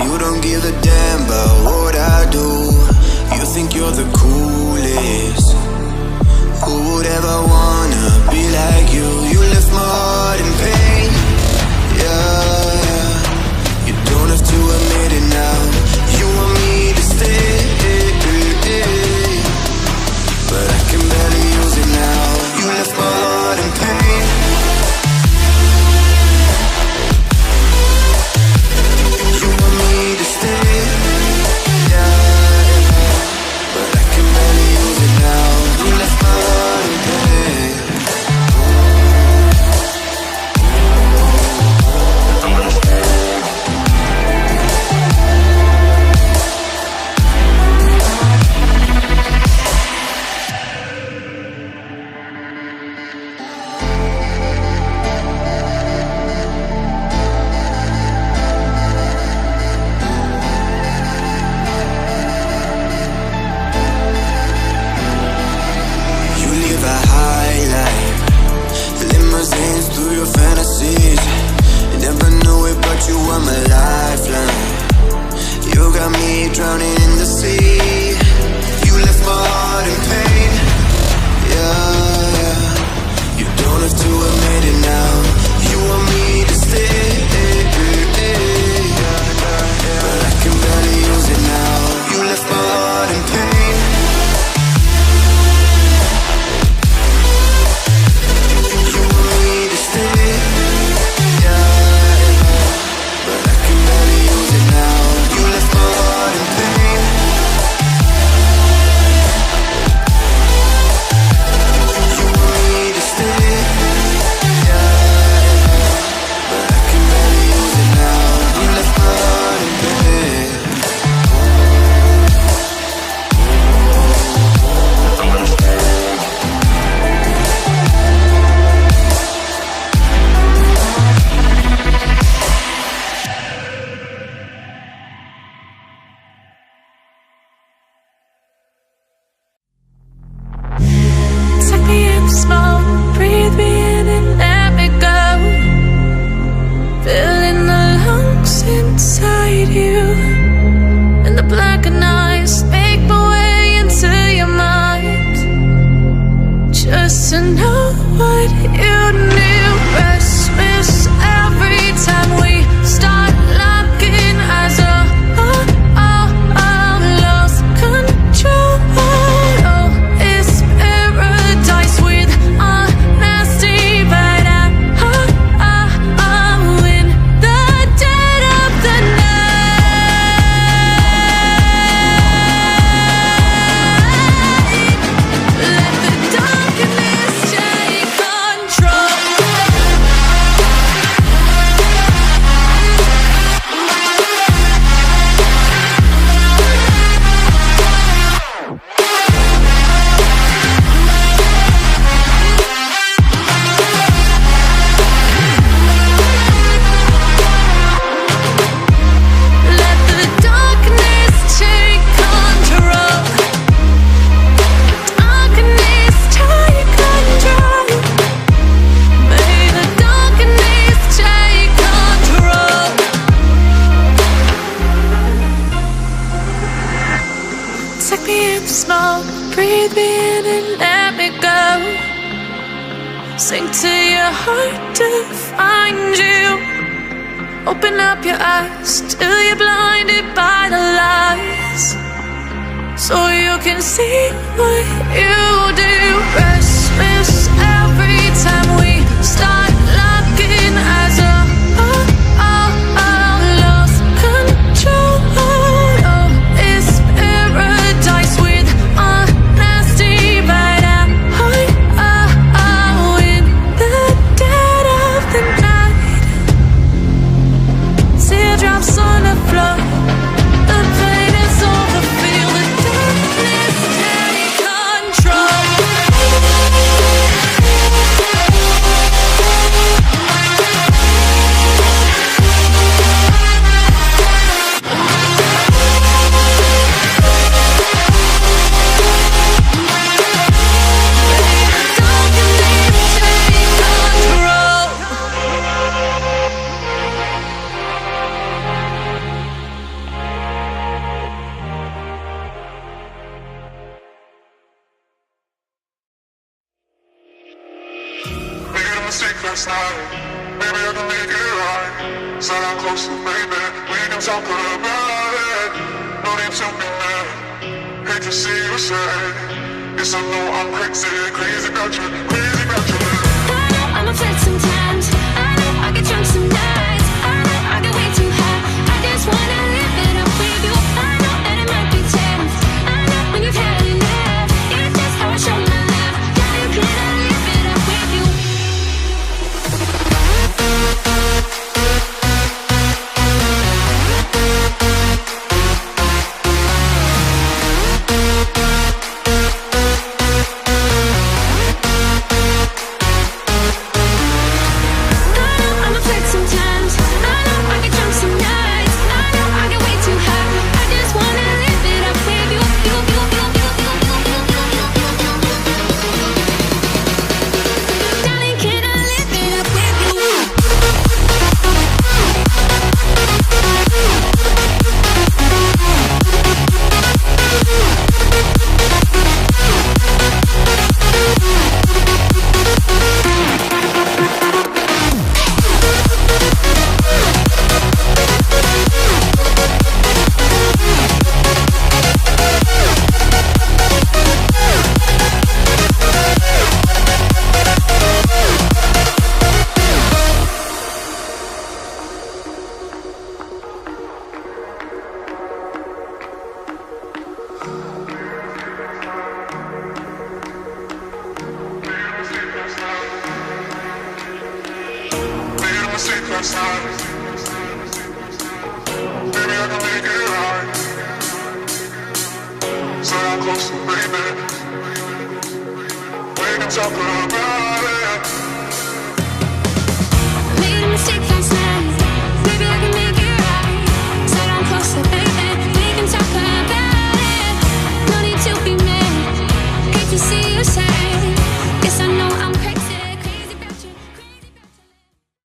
You don't give a damn about what I do. You think you're the coolest. Who would ever wanna be like you? You left my heart in pain. Yeah, you don't have to admit it now. You want me to stay, but I can barely use it now. You left my heart in pain. Control. last night. Maybe I can make it right. Sit down closer, baby. We can talk about it. No need to be mad. Hate to see you sad. Yes, I know I'm crazy, crazy about you, crazy about you. I know I'm upset sometimes. I know I get drunk some nights. I know I get way too high. I just wanna live it up with you. I know that it might be tense. I know when you've had enough. It's just how I show my love. Now you can't live it up with you. Last night. Maybe I can make it right. Sit down closer, baby. We can talk about